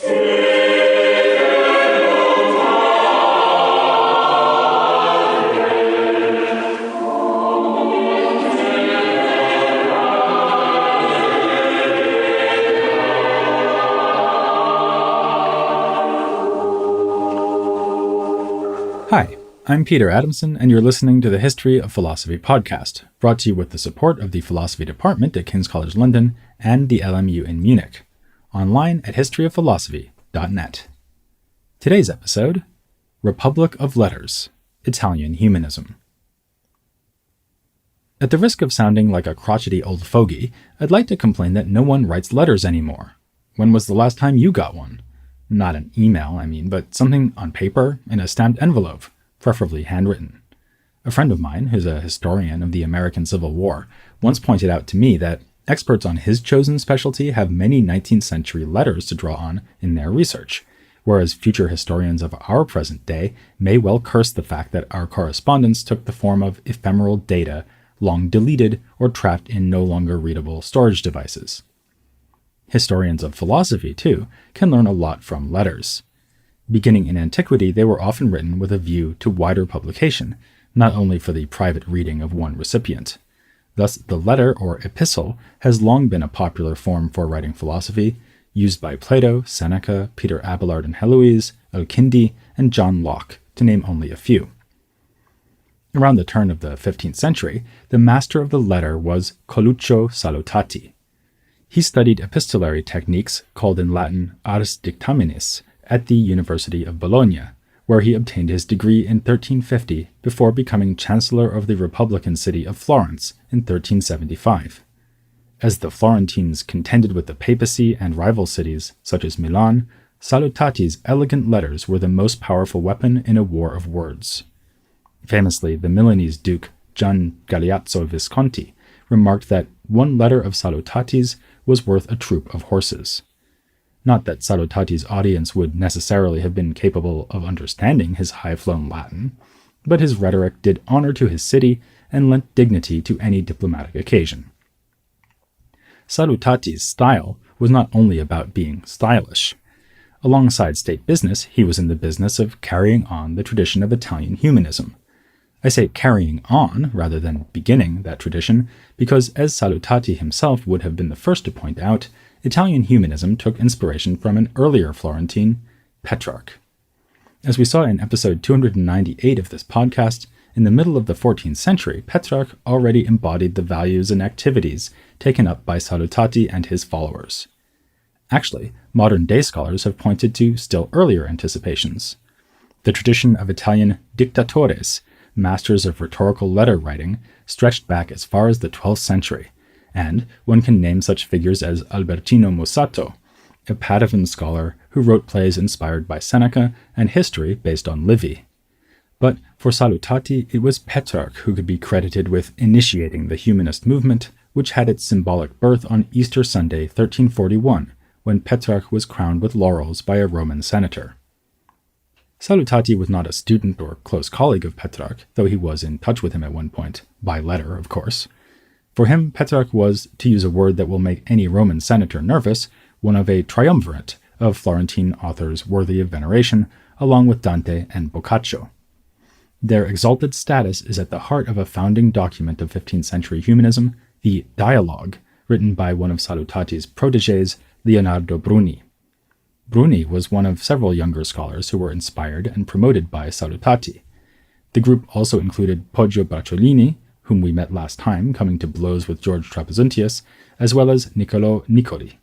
Hi, I'm Peter Adamson, and you're listening to the History of Philosophy podcast, brought to you with the support of the Philosophy Department at King's College London and the LMU in Munich, online at historyofphilosophy.net. Today's episode, Republic of Letters, Italian Humanism. At the risk of sounding like a crotchety old fogey, I'd like to complain that no one writes letters anymore. When was the last time you got one? Not an email, but something on paper in a stamped envelope, preferably handwritten. A friend of mine, who's a historian of the American Civil War, once pointed out to me that experts on his chosen specialty have many 19th century letters to draw on in their research, whereas future historians of our present day may well curse the fact that our correspondence took the form of ephemeral data, long deleted or trapped in no longer readable storage devices. Historians of philosophy, too, can learn a lot from letters. Beginning in antiquity, they were often written with a view to wider publication, not only for the private reading of one recipient. Thus, the letter or epistle has long been a popular form for writing philosophy, used by Plato, Seneca, Peter Abelard and Heloise, Al-Kindi, and John Locke, to name only a few. Around the turn of the 15th century, the master of the letter was Coluccio Salutati. He studied epistolary techniques, called in Latin ars dictaminis, at the University of Bologna, where he obtained his degree in 1350 before becoming Chancellor of the Republican city of Florence in 1375. As the Florentines contended with the papacy and rival cities, such as Milan, Salutati's elegant letters were the most powerful weapon in a war of words. Famously, the Milanese Duke Gian Galeazzo Visconti remarked that one letter of Salutati's was worth a troop of horses. Not that Salutati's audience would necessarily have been capable of understanding his high-flown Latin, but his rhetoric did honor to his city and lent dignity to any diplomatic occasion. Salutati's style was not only about being stylish. Alongside state business, he was in the business of carrying on the tradition of Italian humanism. I say carrying on rather than beginning that tradition because, as Salutati himself would have been the first to point out, Italian humanism took inspiration from an earlier Florentine, Petrarch. As we saw in episode 298 of this podcast, in the middle of the 14th century, Petrarch already embodied the values and activities taken up by Salutati and his followers. Actually, modern-day scholars have pointed to still earlier anticipations. The tradition of Italian dictatores, masters of rhetorical letter writing, stretched back as far as the 12th century, and one can name such figures as Albertino Mussato, a Padovan scholar who wrote plays inspired by Seneca and history based on Livy. But for Salutati, it was Petrarch who could be credited with initiating the humanist movement, which had its symbolic birth on Easter Sunday 1341, when Petrarch was crowned with laurels by a Roman senator. Salutati was not a student or close colleague of Petrarch, though he was in touch with him at one point, by letter, of course. For him, Petrarch was, to use a word that will make any Roman senator nervous, one of a triumvirate of Florentine authors worthy of veneration, along with Dante and Boccaccio. Their exalted status is at the heart of a founding document of 15th century humanism, the Dialogue, written by one of Salutati's protégés, Leonardo Bruni. Bruni was one of several younger scholars who were inspired and promoted by Salutati. The group also included Poggio Bracciolini, whom we met last time coming to blows with George Trapezountius, as well as Niccolò Niccoli.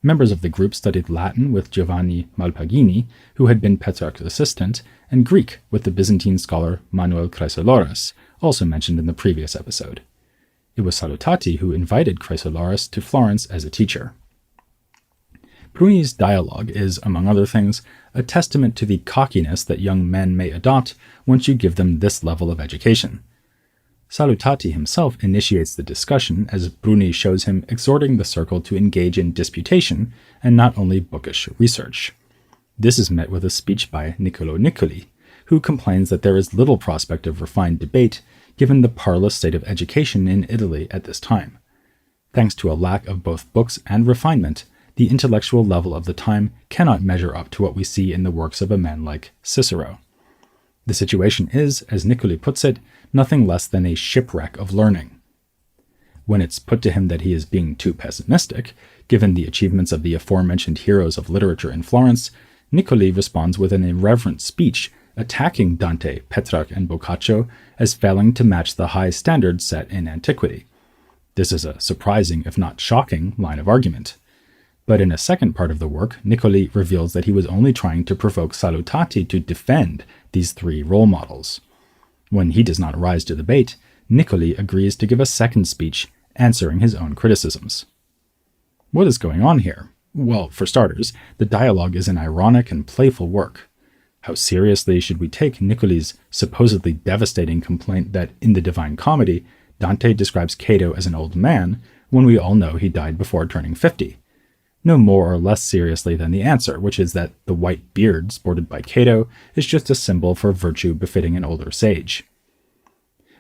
Members of the group studied Latin with Giovanni Malpagini, who had been Petrarch's assistant, and Greek with the Byzantine scholar Manuel Chrysolorus, also mentioned in the previous episode. It was Salutati who invited Chrysolorus to Florence as a teacher. Bruni's dialogue is, among other things, a testament to the cockiness that young men may adopt once you give them this level of education. Salutati himself initiates the discussion as Bruni shows him exhorting the circle to engage in disputation and not only bookish research. This is met with a speech by Niccolò Niccoli, who complains that there is little prospect of refined debate given the parlous state of education in Italy at this time. Thanks to a lack of both books and refinement, the intellectual level of the time cannot measure up to what we see in the works of a man like Cicero. The situation is, as Nicoli puts it, nothing less than a shipwreck of learning. When it's put to him that he is being too pessimistic, given the achievements of the aforementioned heroes of literature in Florence, Nicoli responds with an irreverent speech attacking Dante, Petrarch, and Boccaccio as failing to match the high standards set in antiquity. This is a surprising, if not shocking, line of argument. But in a second part of the work, Nicoli reveals that he was only trying to provoke Salutati to defend these three role models. When he does not rise to the bait, Nicoli agrees to give a second speech answering his own criticisms. What is going on here? Well, for starters, the dialogue is an ironic and playful work. How seriously should we take Nicoli's supposedly devastating complaint that in the Divine Comedy, Dante describes Cato as an old man when we all know he died before turning 50? No more or less seriously than the answer, which is that the white beard sported by Cato is just a symbol for virtue befitting an older sage.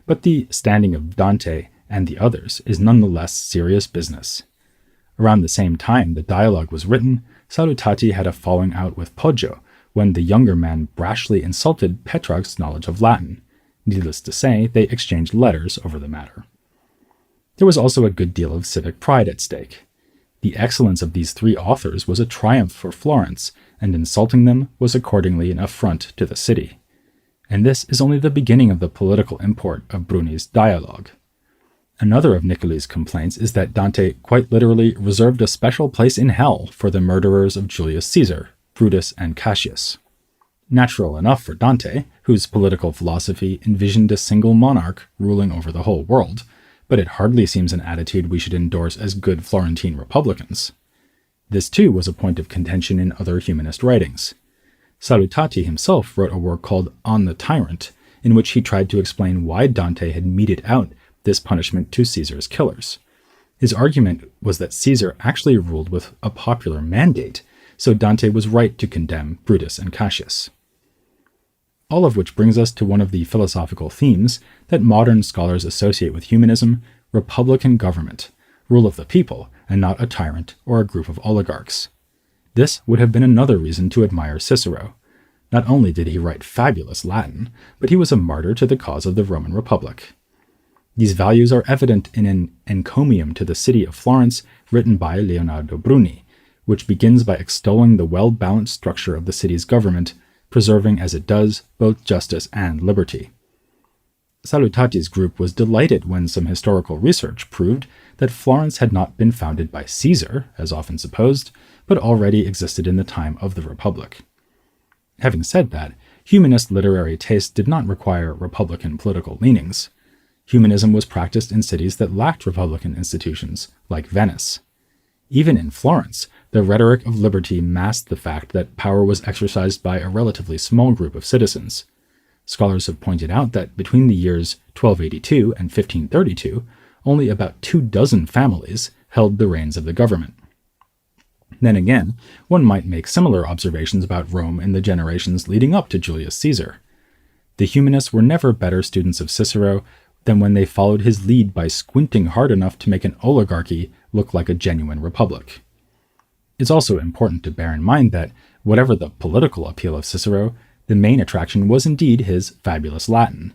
But the standing of Dante and the others is nonetheless serious business. Around the same time the dialogue was written, Salutati had a falling out with Poggio when the younger man brashly insulted Petrarch's knowledge of Latin. Needless to say, they exchanged letters over the matter. There was also a good deal of civic pride at stake. The excellence of these three authors was a triumph for Florence, and insulting them was accordingly an affront to the city. And this is only the beginning of the political import of Bruni's dialogue. Another of Nicoli's complaints is that Dante quite literally reserved a special place in hell for the murderers of Julius Caesar, Brutus, and Cassius. Natural enough for Dante, whose political philosophy envisioned a single monarch ruling over the whole world, but it hardly seems an attitude we should endorse as good Florentine Republicans. This too was a point of contention in other humanist writings. Salutati himself wrote a work called On the Tyrant, in which he tried to explain why Dante had meted out this punishment to Caesar's killers. His argument was that Caesar actually ruled with a popular mandate, so Dante was right to condemn Brutus and Cassius. All of which brings us to one of the philosophical themes that modern scholars associate with humanism: republican government, rule of the people, and not a tyrant or a group of oligarchs. This would have been another reason to admire Cicero. Not only did he write fabulous Latin, but he was a martyr to the cause of the Roman Republic. These values are evident in an encomium to the city of Florence written by Leonardo Bruni, which begins by extolling the well-balanced structure of the city's government, preserving as it does both justice and liberty. Salutati's group was delighted when some historical research proved that Florence had not been founded by Caesar, as often supposed, but already existed in the time of the Republic. Having said that, humanist literary taste did not require republican political leanings. Humanism was practiced in cities that lacked republican institutions, like Venice. Even in Florence, the rhetoric of liberty masked the fact that power was exercised by a relatively small group of citizens. Scholars have pointed out that between the years 1282 and 1532, only about 24 families held the reins of the government. Then again, one might make similar observations about Rome in the generations leading up to Julius Caesar. The humanists were never better students of Cicero than when they followed his lead by squinting hard enough to make an oligarchy look like a genuine republic. It's also important to bear in mind that, whatever the political appeal of Cicero, the main attraction was indeed his fabulous Latin.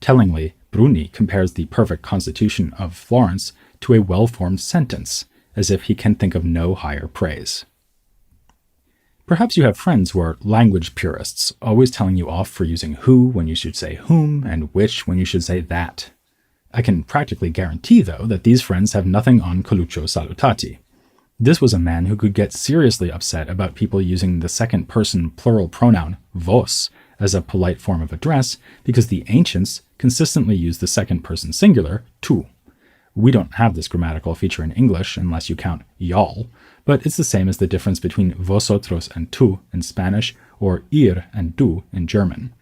Tellingly, Bruni compares the perfect constitution of Florence to a well-formed sentence, as if he can think of no higher praise. Perhaps you have friends who are language purists, always telling you off for using who when you should say whom, and which when you should say that. I can practically guarantee, though, that these friends have nothing on Coluccio Salutati. This was a man who could get seriously upset about people using the second-person plural pronoun vos as a polite form of address because the ancients consistently used the second-person singular tu. We don't have this grammatical feature in English unless you count y'all, but it's the same as the difference between vosotros and tú in Spanish or ir and du in German.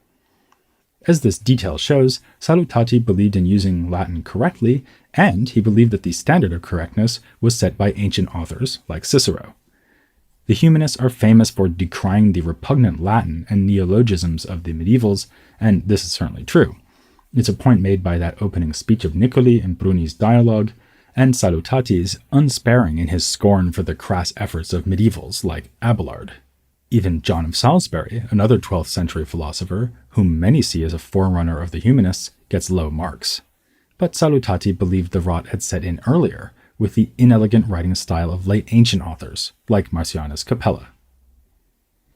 As this detail shows, Salutati believed in using Latin correctly, and he believed that the standard of correctness was set by ancient authors like Cicero. The humanists are famous for decrying the repugnant Latin and neologisms of the medievals, and this is certainly true. It's a point made by that opening speech of Nicoli in Bruni's dialogue, and Salutati's unsparing in his scorn for the crass efforts of medievals like Abelard. Even John of Salisbury, another 12th century philosopher, whom many see as a forerunner of the humanists, gets low marks. But Salutati believed the rot had set in earlier, with the inelegant writing style of late ancient authors, like Marcianus Capella.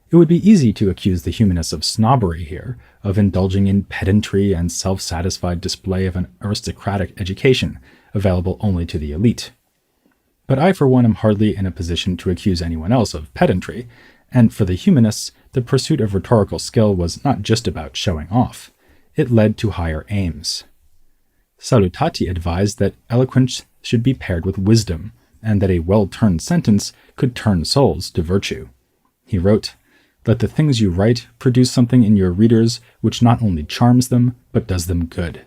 It would be easy to accuse the humanists of snobbery here, of indulging in pedantry and self-satisfied display of an aristocratic education, available only to the elite. But I, for one, am hardly in a position to accuse anyone else of pedantry, and for the humanists, the pursuit of rhetorical skill was not just about showing off. It led to higher aims. Salutati advised that eloquence should be paired with wisdom, and that a well-turned sentence could turn souls to virtue. He wrote, "Let the things you write produce something in your readers which not only charms them, but does them good."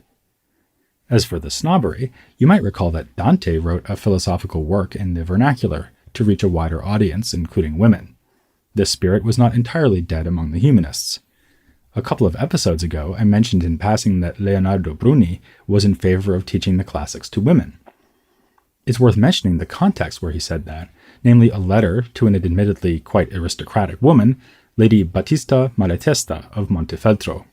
As for the snobbery, you might recall that Dante wrote a philosophical work in the vernacular to reach a wider audience, including women. This spirit was not entirely dead among the humanists. A couple of episodes ago, I mentioned in passing that Leonardo Bruni was in favor of teaching the classics to women. It's worth mentioning the context where he said that, namely a letter to an admittedly quite aristocratic woman, Lady Battista Malatesta of Montefeltro.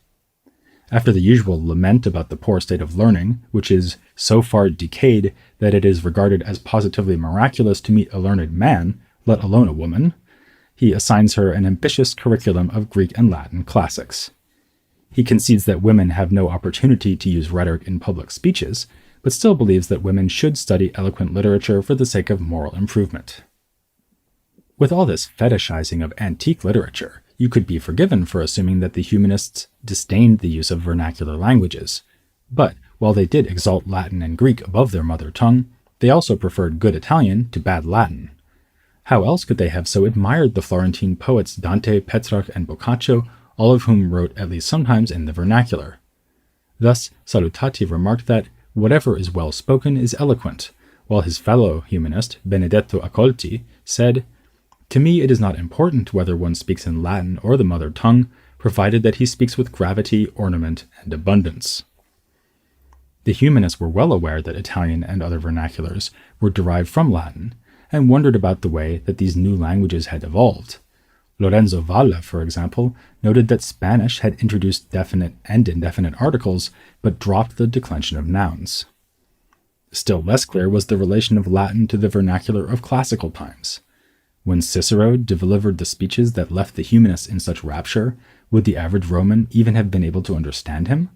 After the usual lament about the poor state of learning, which is so far decayed that it is regarded as positively miraculous to meet a learned man, let alone a woman, he assigns her an ambitious curriculum of Greek and Latin classics. He concedes that women have no opportunity to use rhetoric in public speeches, but still believes that women should study eloquent literature for the sake of moral improvement. With all this fetishizing of antique literature, you could be forgiven for assuming that the humanists disdained the use of vernacular languages. But while they did exalt Latin and Greek above their mother tongue, they also preferred good Italian to bad Latin. How else could they have so admired the Florentine poets Dante, Petrarch, and Boccaccio, all of whom wrote at least sometimes in the vernacular? Thus, Salutati remarked that whatever is well spoken is eloquent, while his fellow humanist, Benedetto Accolti, said, "To me it is not important whether one speaks in Latin or the mother tongue, provided that he speaks with gravity, ornament, and abundance." The humanists were well aware that Italian and other vernaculars were derived from Latin, and wondered about the way that these new languages had evolved. Lorenzo Valla, for example, noted that Spanish had introduced definite and indefinite articles, but dropped the declension of nouns. Still less clear was the relation of Latin to the vernacular of classical times. When Cicero delivered the speeches that left the humanists in such rapture, would the average Roman even have been able to understand him?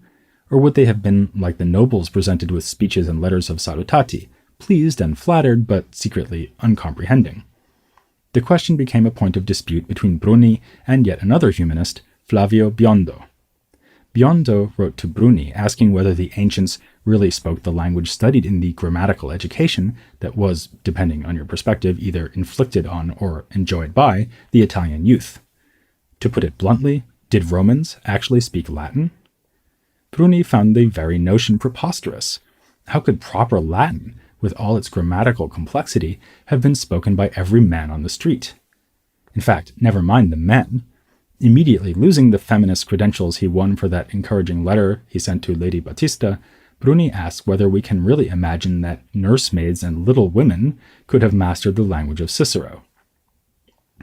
Or would they have been like the nobles presented with speeches and letters of Salutati, pleased and flattered, but secretly uncomprehending? The question became a point of dispute between Bruni and yet another humanist, Flavio Biondo. Biondo wrote to Bruni asking whether the ancients really spoke the language studied in the grammatical education that was, depending on your perspective, either inflicted on or enjoyed by the Italian youth. To put it bluntly, did Romans actually speak Latin? Bruni found the very notion preposterous. How could proper Latin, with all its grammatical complexity, have been spoken by every man on the street? In fact, never mind the men. Immediately losing the feminist credentials he won for that encouraging letter he sent to Lady Battista, Bruni asks whether we can really imagine that nursemaids and little women could have mastered the language of Cicero.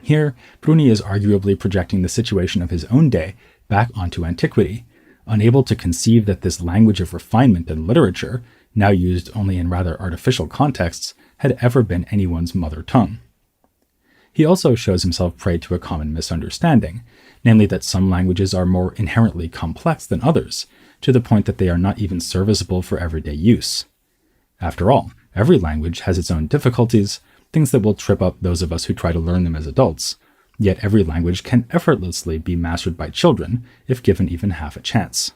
Here, Bruni is arguably projecting the situation of his own day back onto antiquity, unable to conceive that this language of refinement and literature, now used only in rather artificial contexts, had ever been anyone's mother tongue. He also shows himself prey to a common misunderstanding, namely that some languages are more inherently complex than others, to the point that they are not even serviceable for everyday use. After all, every language has its own difficulties, things that will trip up those of us who try to learn them as adults, yet every language can effortlessly be mastered by children if given even half a chance.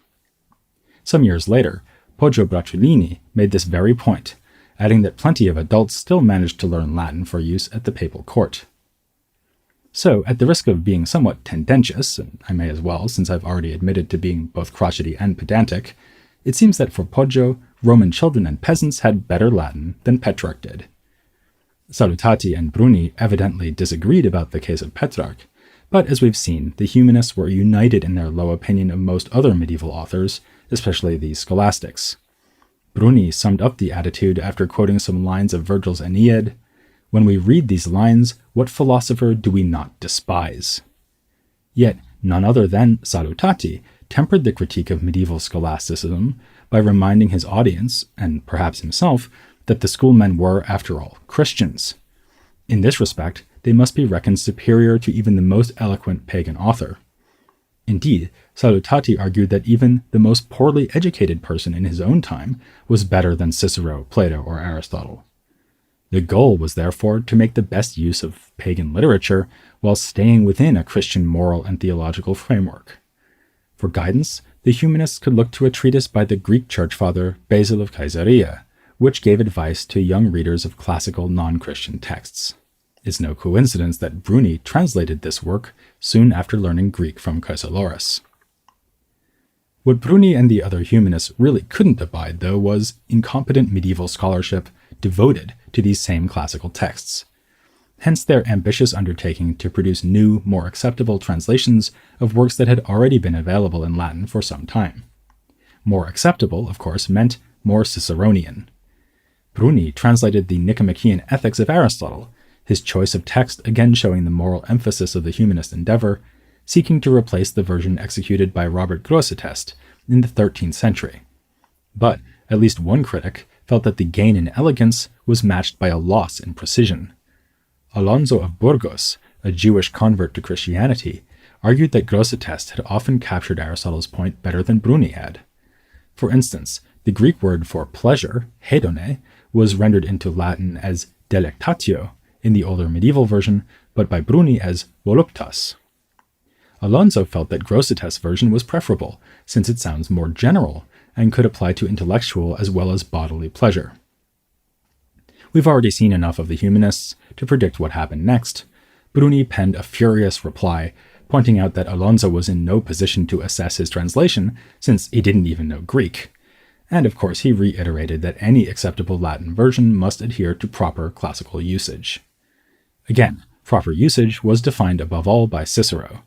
Some years later, Poggio Bracciolini made this very point, adding that plenty of adults still managed to learn Latin for use at the papal court. So, at the risk of being somewhat tendentious, and I may as well since I've already admitted to being both crotchety and pedantic, it seems that for Poggio, Roman children and peasants had better Latin than Petrarch did. Salutati and Bruni evidently disagreed about the case of Petrarch, but as we've seen, the humanists were united in their low opinion of most other medieval authors, especially the scholastics. Bruni summed up the attitude after quoting some lines of Virgil's Aeneid. When we read these lines, what philosopher do we not despise? Yet none other than Salutati tempered the critique of medieval scholasticism by reminding his audience, and perhaps himself, that the schoolmen were, after all, Christians. In this respect, they must be reckoned superior to even the most eloquent pagan author. Indeed, Salutati argued that even the most poorly educated person in his own time was better than Cicero, Plato, or Aristotle. The goal was therefore to make the best use of pagan literature while staying within a Christian moral and theological framework. For guidance, the humanists could look to a treatise by the Greek church father Basil of Caesarea, which gave advice to young readers of classical non-Christian texts. It's no coincidence that Bruni translated this work soon after learning Greek from Caesiolorus. What Bruni and the other humanists really couldn't abide, though, was incompetent medieval scholarship devoted to these same classical texts. Hence their ambitious undertaking to produce new, more acceptable translations of works that had already been available in Latin for some time. More acceptable, of course, meant more Ciceronian. Bruni translated the Nicomachean Ethics of Aristotle, his choice of text again showing the moral emphasis of the humanist endeavor, seeking to replace the version executed by Robert Grosseteste in the 13th century. But at least one critic felt that the gain in elegance was matched by a loss in precision. Alonso of Burgos, a Jewish convert to Christianity, argued that Grosseteste had often captured Aristotle's point better than Bruni had. For instance, the Greek word for pleasure, hedone, was rendered into Latin as delectatio in the older medieval version, but by Bruni as voluptas. Alonso felt that Grosseteste's version was preferable, since it sounds more general and could apply to intellectual as well as bodily pleasure. We've already seen enough of the humanists to predict what happened next. Bruni penned a furious reply, pointing out that Alonso was in no position to assess his translation, since he didn't even know Greek. And of course he reiterated that any acceptable Latin version must adhere to proper classical usage. Again, proper usage was defined above all by Cicero.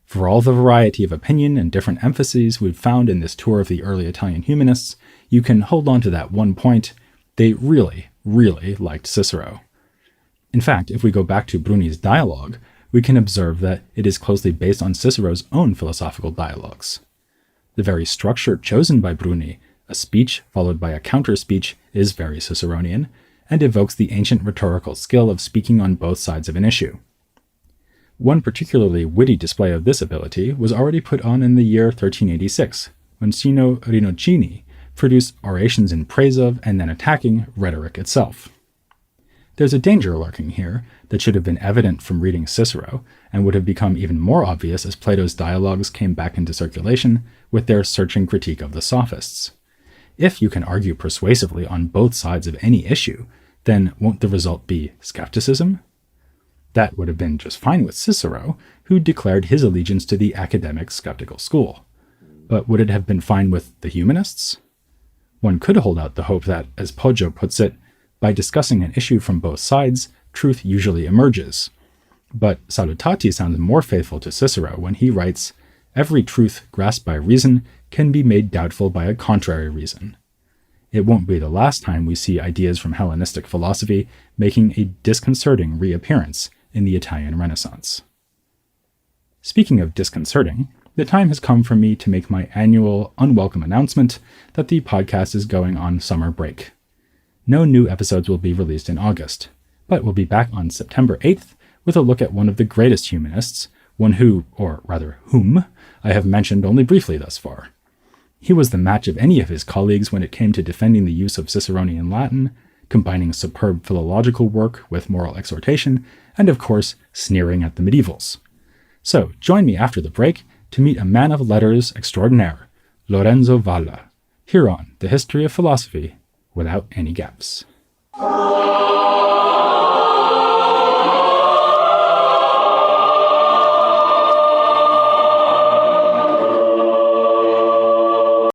For all the variety of opinion and different emphases we've found in this tour of the early Italian humanists, you can hold on to that one point: they really, really liked Cicero. In fact, if we go back to Bruni's dialogue, we can observe that it is closely based on Cicero's own philosophical dialogues. The very structure chosen by Bruni, a speech followed by a counter-speech, is very Ciceronian, and evokes the ancient rhetorical skill of speaking on both sides of an issue. One particularly witty display of this ability was already put on in the year 1386, when Cino Rinocini produced orations in praise of and then attacking rhetoric itself. There's a danger lurking here that should have been evident from reading Cicero, and would have become even more obvious as Plato's dialogues came back into circulation with their searching critique of the sophists. If you can argue persuasively on both sides of any issue, then won't the result be skepticism? That would have been just fine with Cicero, who declared his allegiance to the academic skeptical school. But would it have been fine with the humanists? One could hold out the hope that, as Poggio puts it, by discussing an issue from both sides, truth usually emerges. But Salutati sounds more faithful to Cicero when he writes, "Every truth grasped by reason can be made doubtful by a contrary reason." It won't be the last time we see ideas from Hellenistic philosophy making a disconcerting reappearance in the Italian Renaissance. Speaking of disconcerting, the time has come for me to make my annual unwelcome announcement that the podcast is going on summer break. No new episodes will be released in August, but we'll be back on September 8th with a look at one of the greatest humanists, one who, or rather whom, I have mentioned only briefly thus far. He was the match of any of his colleagues when it came to defending the use of Ciceronian Latin, combining superb philological work with moral exhortation, and of course, sneering at the medievals. So join me after the break to meet a man of letters extraordinaire, Lorenzo Valla, here on The History of Philosophy Without Any Gaps.